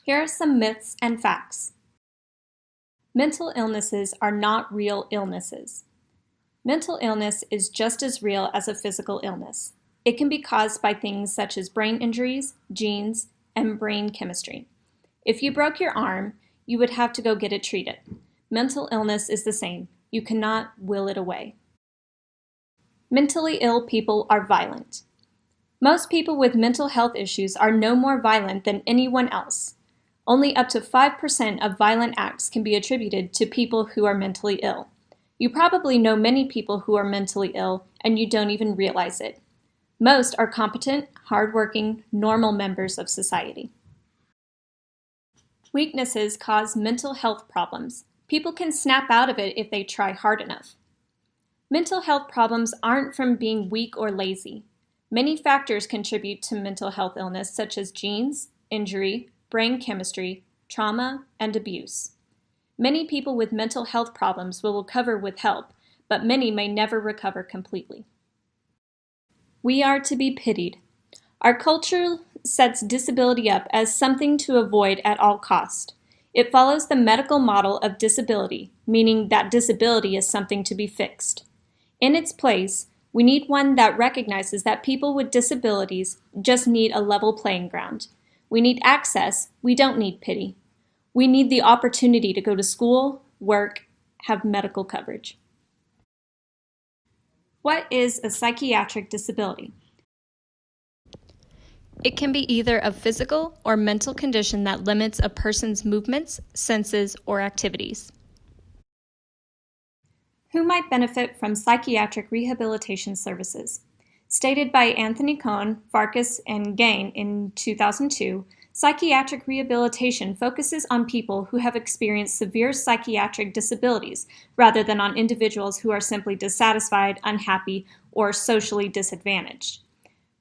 Here are some myths and facts. Mental illnesses are not real illnesses. Mental illness is just as real as a physical illness. It can be caused by things such as brain injuries, genes, and brain chemistry. If you broke your arm, you would have to go get it treated. Mental illness is the same. You cannot will it away. Mentally ill people are violent. Most people with mental health issues are no more violent than anyone else. Only up to 5% of violent acts can be attributed to people who are mentally ill. You probably know many people who are mentally ill and you don't even realize it. Most are competent, hardworking, normal members of society. Weaknesses cause mental health problems. People can snap out of it if they try hard enough. Mental health problems aren't from being weak or lazy. Many factors contribute to mental health illness, such as genes, injury, brain chemistry, trauma, and abuse. Many people with mental health problems will recover with help, but many may never recover completely. We are to be pitied. Our culture sets disability up as something to avoid at all cost. It follows the medical model of disability, meaning that disability is something to be fixed. In its place, we need one that recognizes that people with disabilities just need a level playing ground. We need access, we don't need pity. We need the opportunity to go to school, work, have medical coverage. What is a psychiatric disability? It can be either a physical or mental condition that limits a person's movements, senses, or activities. Who might benefit from psychiatric rehabilitation services? Stated by Anthony Cohen, Farkas, and Gain in 2002, psychiatric rehabilitation focuses on people who have experienced severe psychiatric disabilities rather than on individuals who are simply dissatisfied, unhappy, or socially disadvantaged.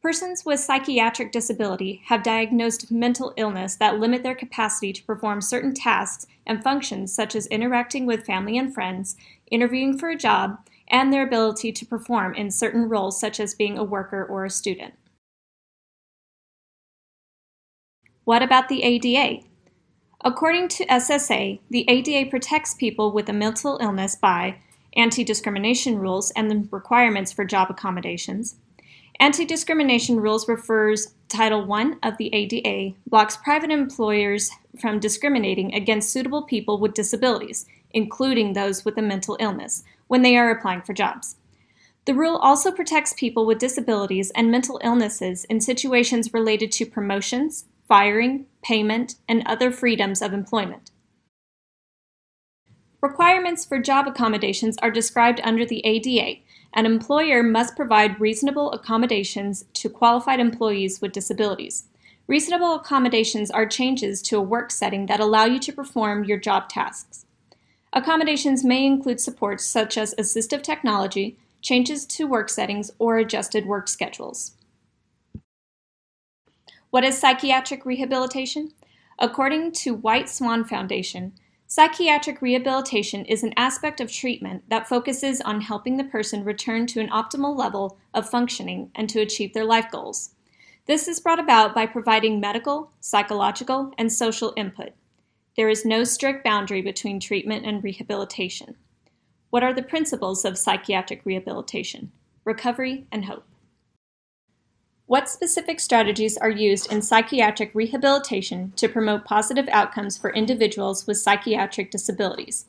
Persons with psychiatric disability have diagnosed mental illness that limit their capacity to perform certain tasks and functions such as interacting with family and friends, interviewing for a job, and their ability to perform in certain roles such as being a worker or a student. What about the ADA? According to SSA, the ADA protects people with a mental illness by anti-discrimination rules and the requirements for job accommodations. Anti-discrimination rules refers Title I of the ADA blocks private employers from discriminating against suitable people with disabilities, including those with a mental illness, when they are applying for jobs. The rule also protects people with disabilities and mental illnesses in situations related to promotions, firing, payment, and other freedoms of employment. Requirements for job accommodations are described under the ADA. An employer must provide reasonable accommodations to qualified employees with disabilities. Reasonable accommodations are changes to a work setting that allow you to perform your job tasks. Accommodations may include supports such as assistive technology, changes to work settings, or adjusted work schedules. What is psychiatric rehabilitation? According to White Swan Foundation, psychiatric rehabilitation is an aspect of treatment that focuses on helping the person return to an optimal level of functioning and to achieve their life goals. This is brought about by providing medical, psychological, and social input. There is no strict boundary between treatment and rehabilitation. What are the principles of psychiatric rehabilitation? Recovery and hope. What specific strategies are used in psychiatric rehabilitation to promote positive outcomes for individuals with psychiatric disabilities?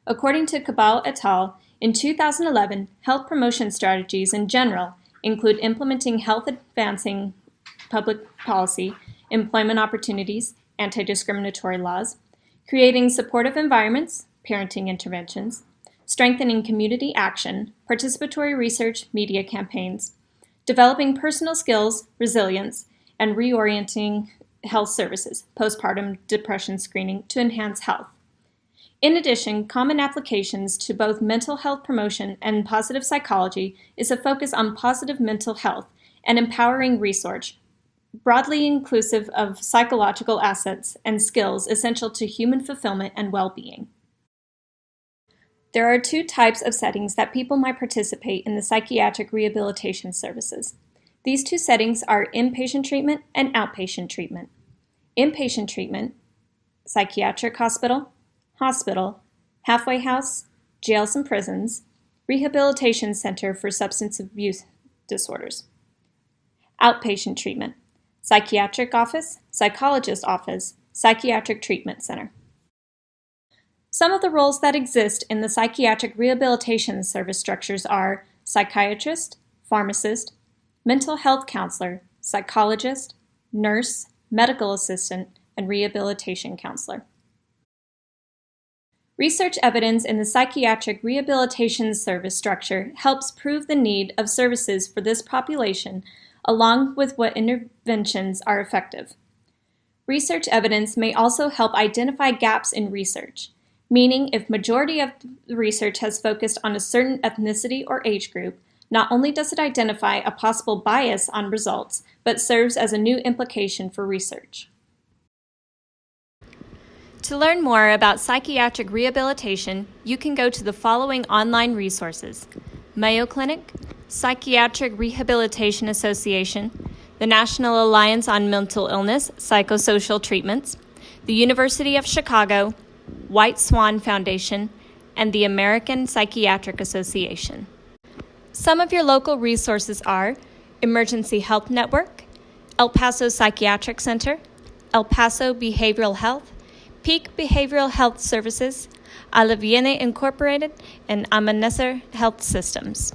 According to Cabal et al., in 2011, health promotion strategies in general include implementing health-advancing public policy, employment opportunities, anti-discriminatory laws, creating supportive environments, parenting interventions, strengthening community action, participatory research, media campaigns, developing personal skills, resilience, and reorienting health services, postpartum depression screening to enhance health. In addition, common applications to both mental health promotion and positive psychology is a focus on positive mental health and empowering research, broadly inclusive of psychological assets and skills essential to human fulfillment and well-being. There are two types of settings that people might participate in the psychiatric rehabilitation services. These two settings are inpatient treatment and outpatient treatment. inpatient treatment, psychiatric hospital, halfway house, jails and prisons, rehabilitation center for substance abuse disorders. Outpatient treatment, psychiatric office, psychologist office, psychiatric treatment center. Some of the roles that exist in the psychiatric rehabilitation service structures are psychiatrist, pharmacist, mental health counselor, psychologist, nurse, medical assistant, and rehabilitation counselor. Research evidence in the psychiatric rehabilitation service structure helps prove the need of services for this population, along with what interventions are effective. Research evidence may also help identify gaps in research, meaning if majority of the research has focused on a certain ethnicity or age group, not only does it identify a possible bias on results, but serves as a new implication for research. To learn more about psychiatric rehabilitation, you can go to the following online resources: Mayo Clinic, Psychiatric Rehabilitation Association, the National Alliance on Mental Illness Psychosocial Treatments, the University of Chicago, White Swan Foundation, and the American Psychiatric Association. Some of your local resources are Emergency Health Network, El Paso Psychiatric Center, El Paso Behavioral Health, Peak Behavioral Health Services, Aliviene Incorporated, and Amanecer Health Systems.